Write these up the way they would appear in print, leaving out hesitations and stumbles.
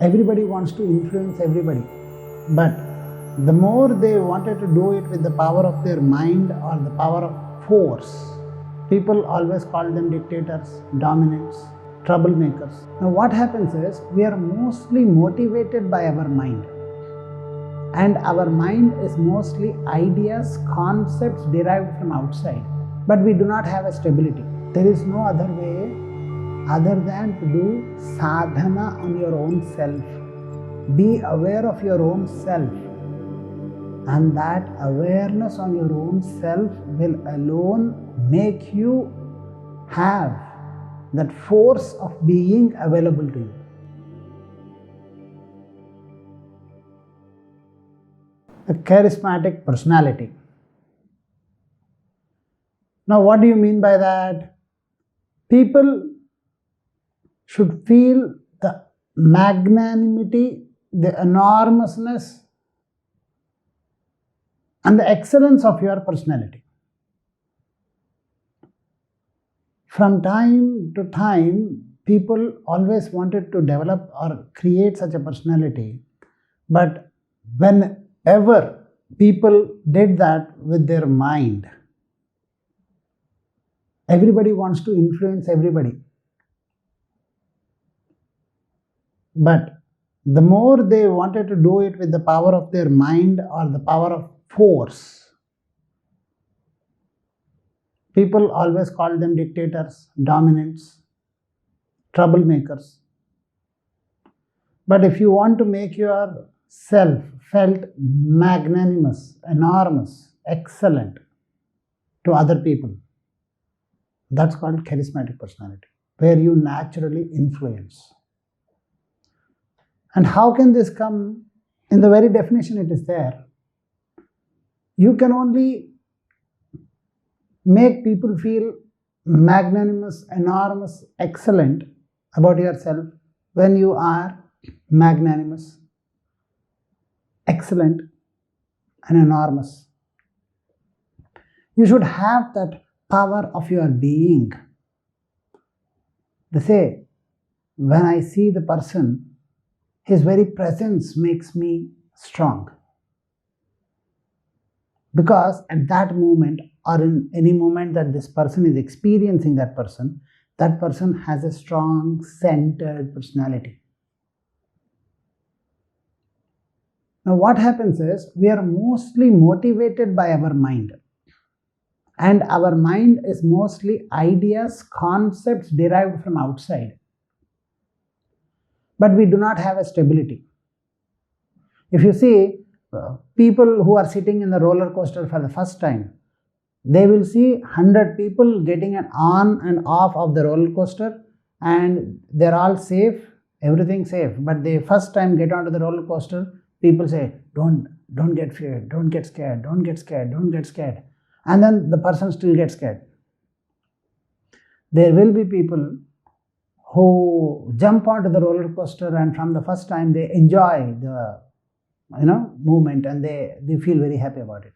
Everybody wants to influence everybody, but the more they wanted to do it with the power of their mind or the power of force, people always call them dictators, dominants, troublemakers. Now, what happens is we are mostly motivated by our mind, and our mind is mostly ideas, concepts derived from outside, but we do not have a stability. There is no other way other than to do sadhana on your own self. Be aware of your own self, and that awareness on your own self will alone make you have that force of being available to you. A charismatic personality. Now, what do you mean by that? People should feel the magnanimity, the enormousness, and the excellence of your personality. From time to time, people always wanted to develop or create such a personality, but whenever people did that with their mind, everybody wants to influence everybody. But the more they wanted to do it with the power of their mind or the power of force, people always call them dictators, dominants, troublemakers. But if you want to make yourself felt magnanimous, enormous, excellent to other people, that's called charismatic personality, where you naturally influence. And how can this come? In the very definition it is there. You can only make people feel magnanimous, enormous, excellent about yourself when you are magnanimous, excellent, and enormous. You should have that power of your being. They say, when I see the person, his very presence makes me strong. Because at that moment, or in any moment that this person is experiencing that person has a strong, centered personality. Now, what happens is we are mostly motivated by our mind. And our mind is mostly ideas, concepts derived from outside. But we do not have a stability. If you see people who are sitting in the roller coaster for the first time, they will see 100 people getting an on and off of the roller coaster, and they're all safe, everything safe. But the first time get onto the roller coaster, people say, don't get feared, don't get scared, don't get scared, don't get scared. And then the person still gets scared. There will be people who jump onto the roller coaster, and from the first time they enjoy the movement, and they feel very happy about it.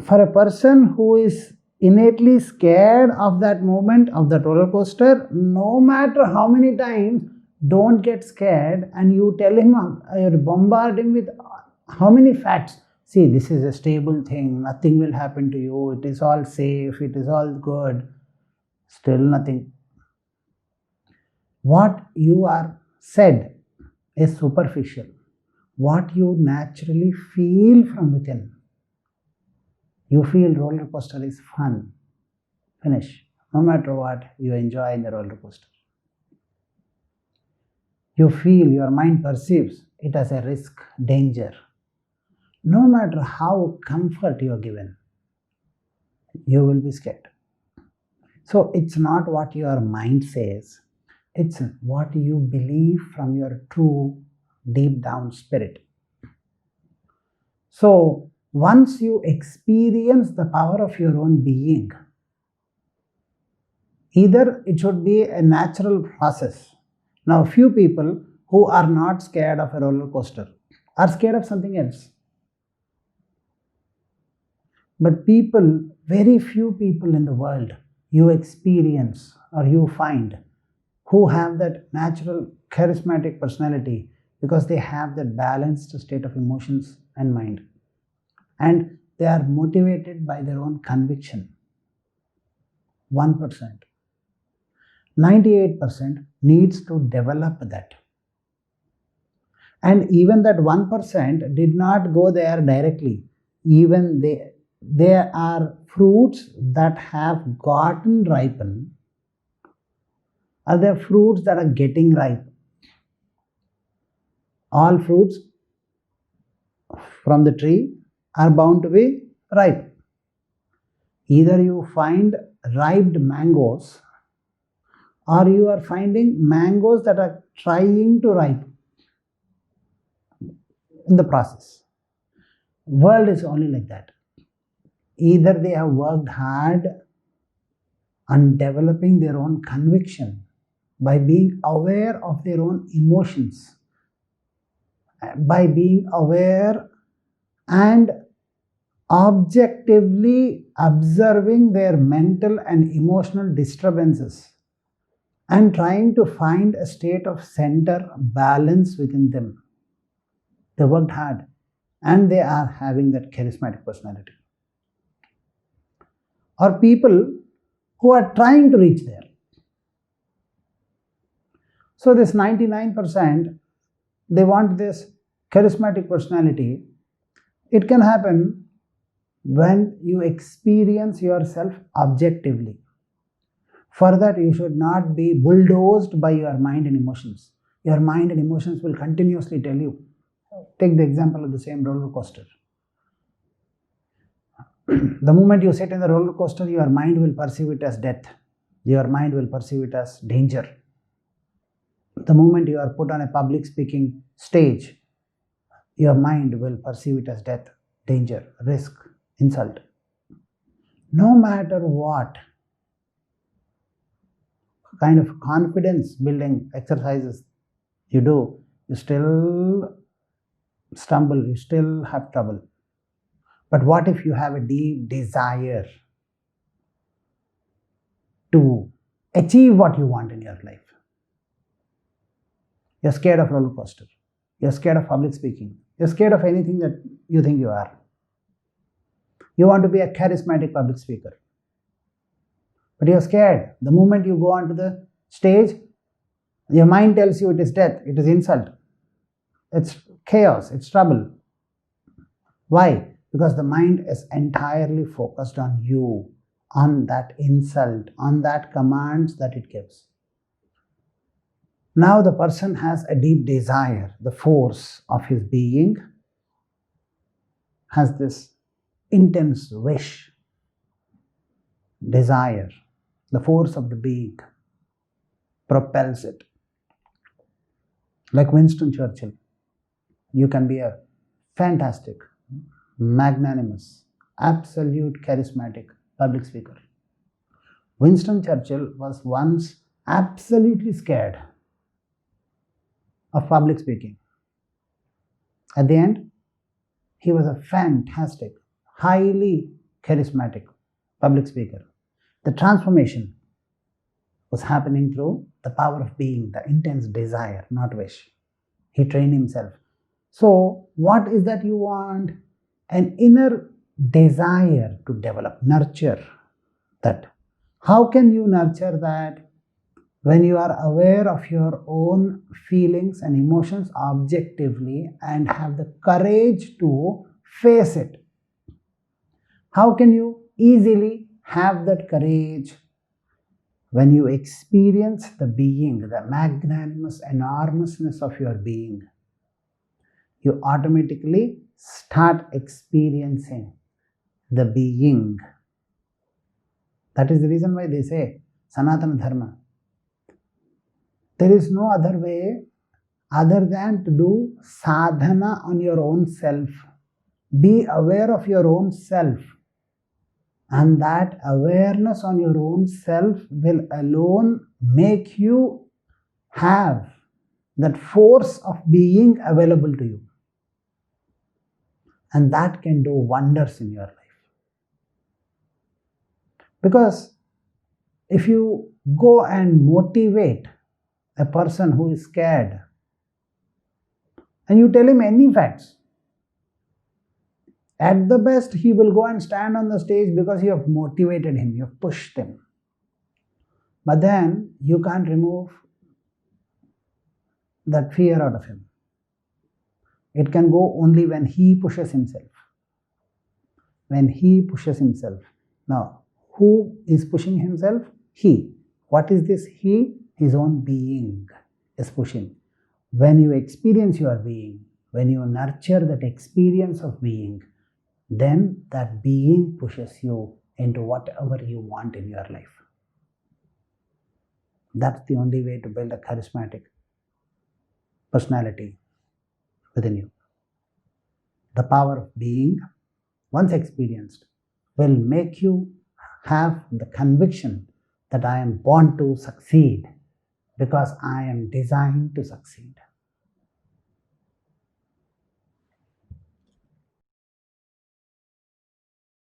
For a person who is innately scared of that movement, of that roller coaster, no matter how many times, don't get scared, and you tell him, you bombard him with how many facts. See, this is a stable thing, nothing will happen to you, it is all safe, it is all good. Still nothing. What you are said is superficial. What you naturally feel from within. You feel roller coaster is fun. Finish. No matter what, you enjoy in the roller coaster. You feel, your mind perceives it as a risk, danger. No matter how comfort you are given, you will be scared. So it's not what your mind says, it's what you believe from your true deep down spirit. So once you experience the power of your own being, either it should be a natural process. Now, few people who are not scared of a roller coaster are scared of something else. But people, very few people in the world you experience or you find who have that natural charismatic personality because they have that balanced state of emotions and mind. And they are motivated by their own conviction. 1%. 98% needs to develop that. And even that 1% did not go there directly. Even there are fruits that have gotten ripened, or there are fruits that are getting ripe. All fruits from the tree are bound to be ripe. Either you find ripe mangoes, or you are finding mangoes that are trying to ripe in the process. World is only like that. Either they have worked hard on developing their own conviction by being aware of their own emotions, by being aware and objectively observing their mental and emotional disturbances and trying to find a state of center balance within them. They worked hard and they are having that charismatic personality. Or people who are trying to reach there. So this 99%, they want this charismatic personality. It can happen when you experience yourself objectively. For that, you should not be bulldozed by your mind and emotions. Your mind and emotions will continuously tell you. Take the example of the same roller coaster. The moment you sit in the roller coaster, your mind will perceive it as death. Your mind will perceive it as danger. The moment you are put on a public speaking stage, your mind will perceive it as death, danger, risk, insult. No matter what kind of confidence building exercises you do, you still stumble, you still have trouble. But what if you have a deep desire to achieve what you want in your life? You're scared of roller coaster. You're scared of public speaking. You're scared of anything that you think you are. You want to be a charismatic public speaker. But you're scared. The moment you go onto the stage, your mind tells you it is death, it is insult. It's chaos, it's trouble. Why? Because the mind is entirely focused on you, on that insult, on that commands that it gives. Now the person has a deep desire, the force of his being has this intense wish, desire, the force of the being propels it. Like Winston Churchill, you can be a fantastic, magnanimous, absolute charismatic public speaker. Winston Churchill was once absolutely scared of public speaking. At the end, he was a fantastic, highly charismatic public speaker. The transformation was happening through the power of being, the intense desire, not wish. He trained himself. So, what is that you want? An inner desire to develop, nurture that. How can you nurture that? When you are aware of your own feelings and emotions objectively and have the courage to face it. How can you easily have that courage? When you experience the being, the magnanimous enormousness of your being, you automatically start experiencing the being. That is the reason why they say Sanatana Dharma. There is no other way other than to do sadhana on your own self. Be aware of your own self. And that awareness on your own self will alone make you have that force of being available to you. And that can do wonders in your life. Because if you go and motivate a person who is scared, and you tell him any facts, at the best he will go and stand on the stage because you have motivated him, you have pushed him. But then you can't remove that fear out of him. It can go only when he pushes himself. When he pushes himself. Now, who is pushing himself? He. What is this he? His own being is pushing. When you experience your being, when you nurture that experience of being, then that being pushes you into whatever you want in your life. That's the only way to build a charismatic personality within you. The power of being, once experienced, will make you have the conviction that I am born to succeed because I am designed to succeed.